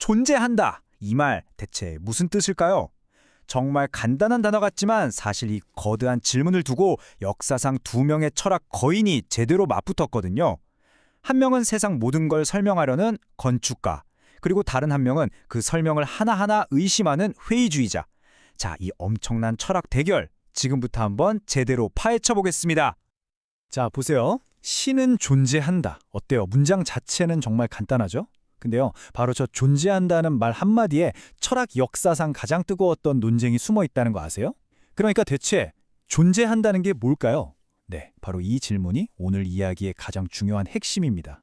존재한다. 이 말 대체 무슨 뜻일까요? 정말 간단한 단어 같지만 사실 이 거대한 질문을 두고 역사상 두 명의 철학 거인이 제대로 맞붙었거든요. 한 명은 세상 모든 걸 설명하려는 건축가, 그리고 다른 한 명은 그 설명을 하나하나 의심하는 회의주의자. 자, 이 엄청난 철학 대결, 지금부터 한번 제대로 파헤쳐 보겠습니다. 자, 보세요. 신은 존재한다. 어때요? 문장 자체는 정말 간단하죠? 근데요, 바로 저 존재한다는 말 한마디에 철학 역사상 가장 뜨거웠던 논쟁이 숨어 있다는 거 아세요? 그러니까 대체 존재한다는 게 뭘까요? 네, 바로 이 질문이 오늘 이야기의 가장 중요한 핵심입니다.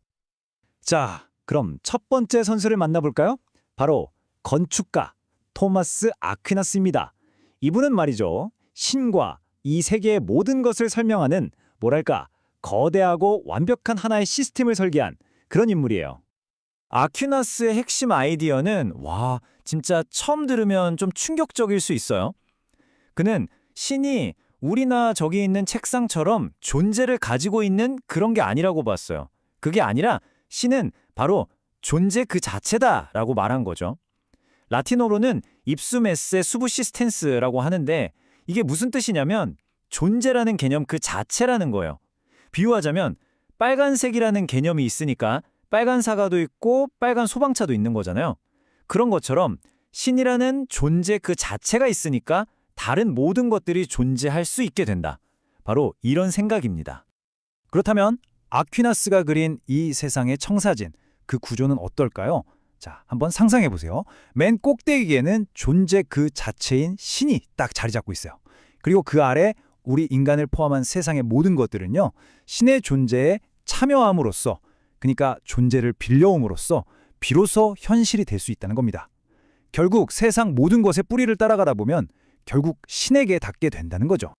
자, 그럼 첫 번째 선수를 만나볼까요? 바로 건축가 토마스 아퀴나스입니다. 이분은 말이죠, 신과 이 세계의 모든 것을 설명하는 뭐랄까 거대하고 완벽한 하나의 시스템을 설계한 그런 인물이에요. 아퀴나스의 핵심 아이디어는 진짜 처음 들으면 좀 충격적일 수 있어요. 그는 신이 우리나 저기 있는 책상처럼 존재를 가지고 있는 그런 게 아니라고 봤어요. 그게 아니라 신은 바로 존재 그 자체다라고 말한 거죠. 라틴어로는 ipsum esse subsistens라고 하는데 이게 무슨 뜻이냐면 존재라는 개념 그 자체라는 거예요. 비유하자면 빨간색이라는 개념이 있으니까 빨간 사과도 있고 빨간 소방차도 있는 거잖아요. 그런 것처럼 신이라는 존재 그 자체가 있으니까 다른 모든 것들이 존재할 수 있게 된다. 바로 이런 생각입니다. 그렇다면 아퀴나스가 그린 이 세상의 청사진, 그 구조는 어떨까요? 자, 한번 상상해 보세요. 맨 꼭대기에는 존재 그 자체인 신이 딱 자리 잡고 있어요. 그리고 그 아래 우리 인간을 포함한 세상의 모든 것들은요, 신의 존재에 참여함으로써, 그러니까 존재를 빌려옴으로써 비로소 현실이 될 수 있다는 겁니다. 결국 세상 모든 것의 뿌리를 따라가다 보면 결국 신에게 닿게 된다는 거죠.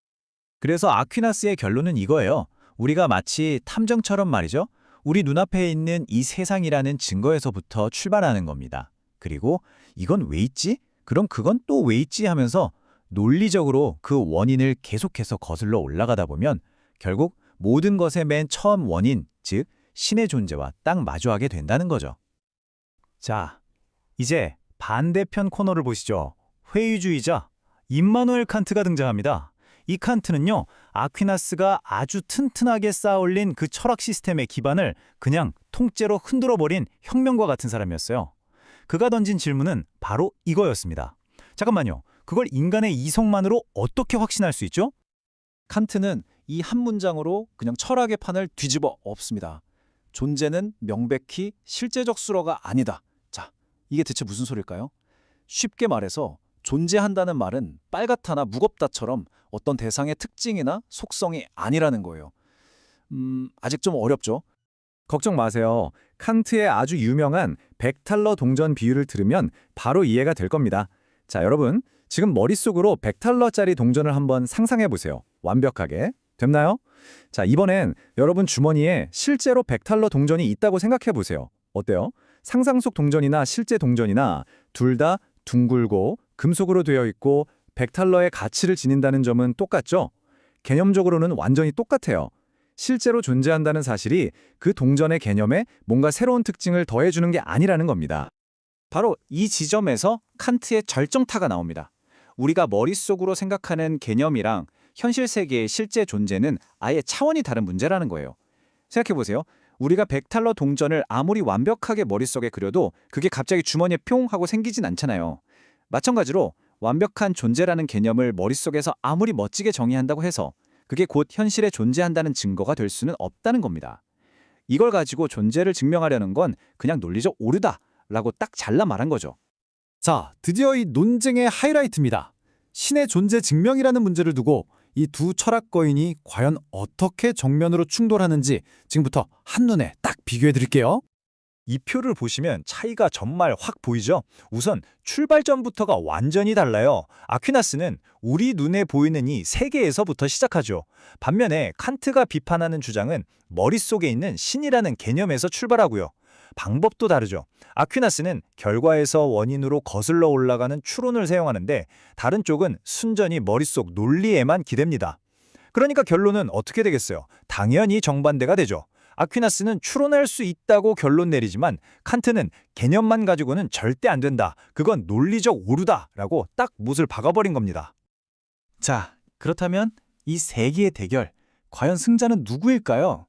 그래서 아퀴나스의 결론은 이거예요. 우리가 마치 탐정처럼 말이죠. 우리 눈앞에 있는 이 세상이라는 증거에서부터 출발하는 겁니다. 그리고 이건 왜 있지? 그럼 그건 또 왜 있지? 하면서 논리적으로 그 원인을 계속해서 거슬러 올라가다 보면 결국 모든 것의 맨 처음 원인, 즉 신의 존재와 딱 마주하게 된다는 거죠. 자, 이제 반대편 코너를 보시죠. 회의주의자 임마누엘 칸트가 등장합니다. 이 칸트는요, 아퀴나스가 아주 튼튼하게 쌓아올린 그 철학 시스템의 기반을 그냥 통째로 흔들어버린 혁명과 같은 사람이었어요. 그가 던진 질문은 바로 이거였습니다. 잠깐만요. 그걸 인간의 이성만으로 어떻게 확신할 수 있죠? 칸트는 이 한 문장으로 그냥 철학의 판을 뒤집어 엎습니다. 존재는 명백히 실제적 수로가 아니다. 자, 이게 대체 무슨 소릴까요? 쉽게 말해서 존재한다는 말은 빨갛다나 무겁다처럼 어떤 대상의 특징이나 속성이 아니라는 거예요. 아직 좀 어렵죠? 걱정 마세요. 칸트의 아주 유명한 100달러 동전 비유를 들으면 바로 이해가 될 겁니다. 자, 여러분, 지금 머릿속으로 100달러짜리 동전을 한번 상상해 보세요. 완벽하게. 됐나요? 자, 이번엔 여러분 주머니에 실제로 100달러 동전이 있다고 생각해 보세요. 어때요? 상상 속 동전이나 실제 동전이나 둘 다 둥글고 금속으로 되어 있고 100달러의 가치를 지닌다는 점은 똑같죠? 개념적으로는 완전히 똑같아요. 실제로 존재한다는 사실이 그 동전의 개념에 뭔가 새로운 특징을 더해주는 게 아니라는 겁니다. 바로 이 지점에서 칸트의 절정타가 나옵니다. 우리가 머릿속으로 생각하는 개념이랑 현실 세계의 실제 존재는 아예 차원이 다른 문제라는 거예요. 생각해보세요. 우리가 100달러 동전을 아무리 완벽하게 머릿속에 그려도 그게 갑자기 주머니에 뿅 하고 생기진 않잖아요. 마찬가지로 완벽한 존재라는 개념을 머릿속에서 아무리 멋지게 정의한다고 해서 그게 곧 현실에 존재한다는 증거가 될 수는 없다는 겁니다. 이걸 가지고 존재를 증명하려는 건 그냥 논리적 오류다라고 딱 잘라 말한 거죠. 자, 드디어 이 논쟁의 하이라이트입니다. 신의 존재 증명이라는 문제를 두고 이 두 철학 거인이 과연 어떻게 정면으로 충돌하는지 지금부터 한눈에 딱 비교해 드릴게요. 이 표를 보시면 차이가 정말 확 보이죠? 우선 출발점부터가 완전히 달라요. 아퀴나스는 우리 눈에 보이는 이 세계에서부터 시작하죠. 반면에 칸트가 비판하는 주장은 머릿속에 있는 신이라는 개념에서 출발하고요. 방법도 다르죠. 아퀴나스는 결과에서 원인으로 거슬러 올라가는 추론을 사용하는데 다른 쪽은 순전히 머릿속 논리에만 기댑니다. 그러니까 결론은 어떻게 되겠어요? 당연히 정반대가 되죠. 아퀴나스는 추론할 수 있다고 결론 내리지만 칸트는 개념만 가지고는 절대 안 된다. 그건 논리적 오류다라고 딱 못을 박아버린 겁니다. 자, 그렇다면 이 세 개의 대결, 과연 승자는 누구일까요?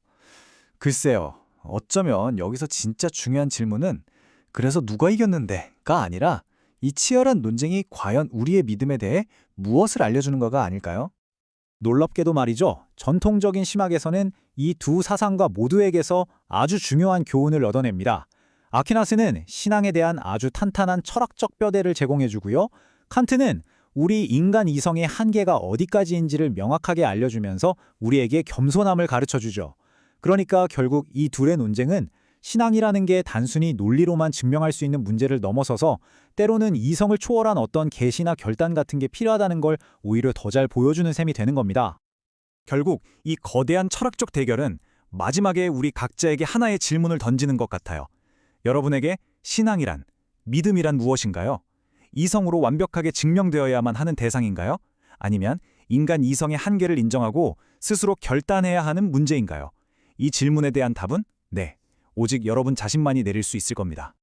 글쎄요. 어쩌면 여기서 진짜 중요한 질문은 그래서 누가 이겼는데가 아니라 이 치열한 논쟁이 과연 우리의 믿음에 대해 무엇을 알려주는가가 아닐까요? 놀랍게도 말이죠. 전통적인 신학에서는 이 두 사상가 모두에게서 아주 중요한 교훈을 얻어냅니다. 아퀴나스는 신앙에 대한 아주 탄탄한 철학적 뼈대를 제공해주고요. 칸트는 우리 인간 이성의 한계가 어디까지인지를 명확하게 알려주면서 우리에게 겸손함을 가르쳐주죠. 그러니까 결국 이 둘의 논쟁은 신앙이라는 게 단순히 논리로만 증명할 수 있는 문제를 넘어서서 때로는 이성을 초월한 어떤 계시나 결단 같은 게 필요하다는 걸 오히려 더 잘 보여주는 셈이 되는 겁니다. 결국 이 거대한 철학적 대결은 마지막에 우리 각자에게 하나의 질문을 던지는 것 같아요. 여러분에게 신앙이란, 믿음이란 무엇인가요? 이성으로 완벽하게 증명되어야만 하는 대상인가요? 아니면 인간 이성의 한계를 인정하고 스스로 결단해야 하는 문제인가요? 이 질문에 대한 답은 네, 오직 여러분 자신만이 내릴 수 있을 겁니다.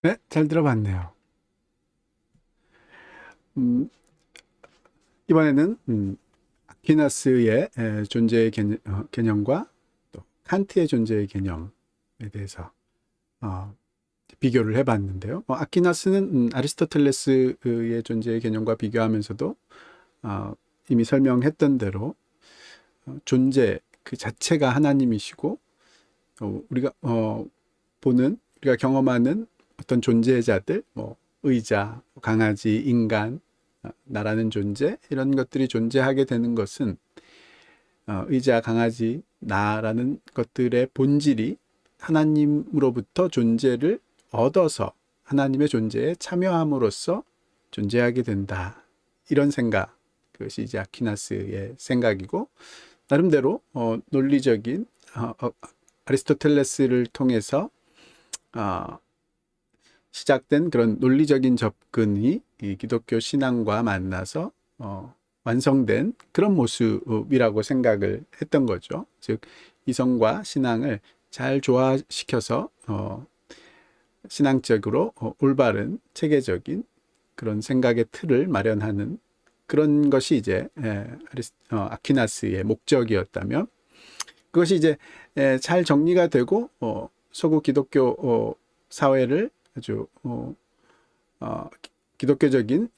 네, 잘 들어봤네요. 이번에는 아퀴나스의 존재의 개념과 또 칸트의 존재의 개념에 대해서 비교를 해봤는데요. 아퀴나스는 아리스토텔레스의 존재의 개념과 비교하면서도 이미 설명했던 대로 존재 그 자체가 하나님이시고 우리가 우리가 경험하는 어떤 존재자들, 뭐 의자, 강아지, 인간, 나라는 존재, 이런 것들이 존재하게 되는 것은 의자, 강아지, 나라는 것들의 본질이 하나님으로부터 존재를 얻어서 하나님의 존재에 참여함으로써 존재하게 된다. 이런 생각, 그것이 이제 아퀴나스의 생각이고, 나름대로 논리적인 아리스토텔레스를 통해서 시작된 그런 논리적인 접근이 이 기독교 신앙과 만나서 완성된 그런 모습이라고 생각을 했던 거죠. 즉 이성과 신앙을 잘 조화시켜서 신앙적으로 올바른 체계적인 그런 생각의 틀을 마련하는 그런 것이 이제 아퀴나스의 목적이었다면, 그것이 이제 잘 정리가 되고 서구 기독교 사회를 아주 기독교적인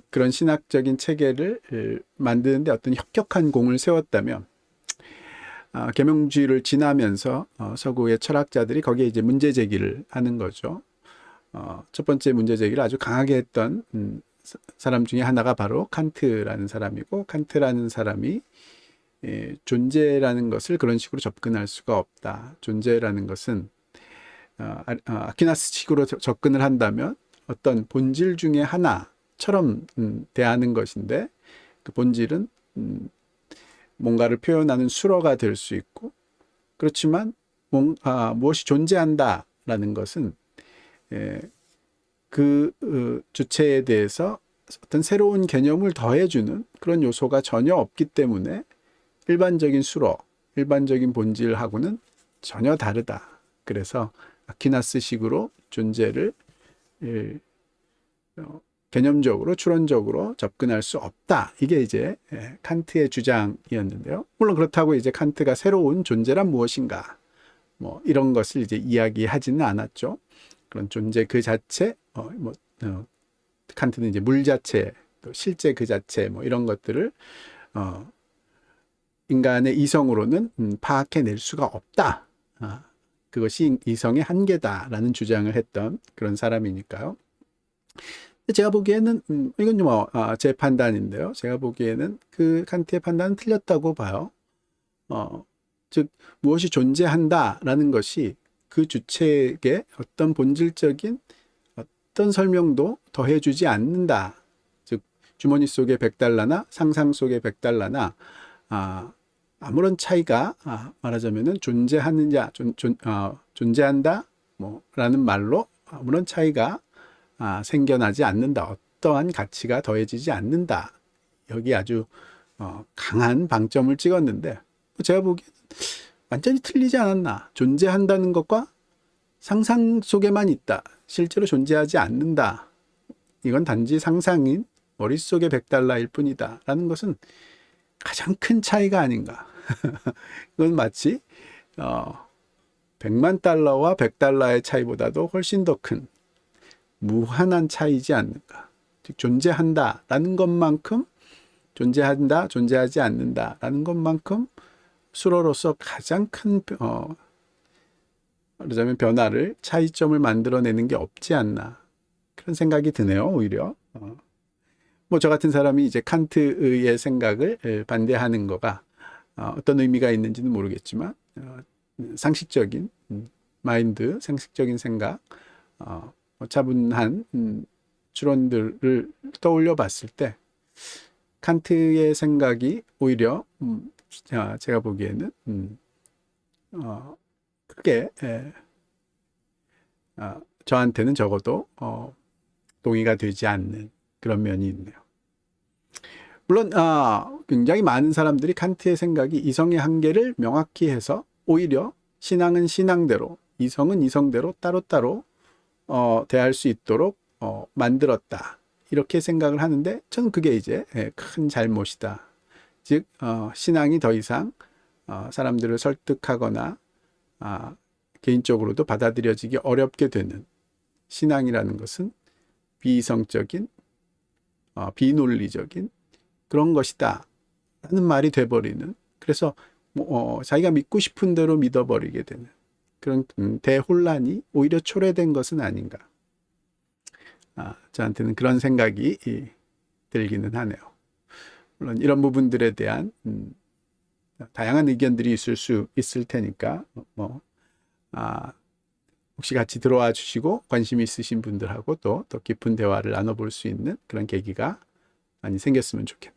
그런 신학적인 체계를 만드는데 어떤 혁혁한 공을 세웠다면, 계명주의를 지나면서 서구의 철학자들이 거기에 이제 문제 제기를 하는 거죠. 첫 번째 문제 제기를 아주 강하게 했던 사람 중에 하나가 바로 칸트라는 사람이고, 칸트라는 사람이 존재라는 것을 그런 식으로 접근할 수가 없다. 존재라는 것은 아퀴나스식으로 접근을 한다면 어떤 본질 중에 하나처럼 대하는 것인데, 그 본질은 뭔가를 표현하는 수로가 될 수 있고, 그렇지만 무엇이 존재한다라는 것은 그 주체에 대해서 어떤 새로운 개념을 더해주는 그런 요소가 전혀 없기 때문에 일반적인 수로, 일반적인 본질하고는 전혀 다르다. 그래서 아퀴나스식으로 존재를 개념적으로, 추론적으로 접근할 수 없다. 이게 이제 칸트의 주장이었는데요. 물론 그렇다고 이제 칸트가 새로운 존재란 무엇인가, 뭐 이런 것을 이제 이야기하지는 않았죠. 그런 존재 그 자체, 칸트는 이제 물 자체, 또 실제 그 자체, 뭐 이런 것들을 인간의 이성으로는 파악해낼 수가 없다. 그것이 이성의 한계다라는 주장을 했던 그런 사람이니까요. 제가 보기에는 이건 뭐 제 판단인데요. 제가 보기에는 그 칸트의 판단은 틀렸다고 봐요. 즉 무엇이 존재한다라는 것이 그 주체에게 어떤 본질적인 어떤 설명도 더해주지 않는다. 즉 주머니 속의 100달러나 상상 속의 100달러나 아무런 차이가 말하자면은 존재하느냐, 존재한다 라는 말로 아무런 차이가 생겨나지 않는다. 어떠한 가치가 더해지지 않는다. 여기 아주 강한 방점을 찍었는데 제가 보기엔 완전히 틀리지 않았나. 존재한다는 것과 상상 속에만 있다. 실제로 존재하지 않는다. 이건 단지 상상인 머릿속의 100달러일 뿐이다. 라는 것은 가장 큰 차이가 아닌가. 이건 마치 100만 달러와 100달러의 차이보다도 훨씬 더 큰 무한한 차이지 않는가. 즉 존재한다라는 것만큼 존재한다, 존재하지 않는다라는 것만큼 수로로서 가장 큰 말하자면 변화를 차이점을 만들어내는 게 없지 않나 그런 생각이 드네요. 오히려 뭐 저 같은 사람이 이제 칸트의 생각을 반대하는 거가 어떤 의미가 있는지는 모르겠지만 상식적인 마인드, 상식적인 생각, 차분한 추론들을 떠올려 봤을 때 칸트의 생각이 오히려 제가 보기에는 크게 저한테는 적어도 동의가 되지 않는 그런 면이 있네요. 물론 굉장히 많은 사람들이 칸트의 생각이 이성의 한계를 명확히 해서 오히려 신앙은 신앙대로, 이성은 이성대로 따로따로 대할 수 있도록 만들었다. 이렇게 생각을 하는데 저는 그게 이제 큰 잘못이다. 즉 신앙이 더 이상 사람들을 설득하거나 개인적으로도 받아들여지기 어렵게 되는 신앙이라는 것은 비이성적인 비논리적인 그런 것이다 라는 말이 돼버리는, 그래서 자기가 믿고 싶은 대로 믿어버리게 되는 그런 대혼란이 오히려 초래된 것은 아닌가. 저한테는 그런 생각이 들기는 하네요. 물론 이런 부분들에 대한 다양한 의견들이 있을 수 있을 테니까 혹시 같이 들어와 주시고 관심 있으신 분들하고 또 더 깊은 대화를 나눠볼 수 있는 그런 계기가 많이 생겼으면 좋겠네요.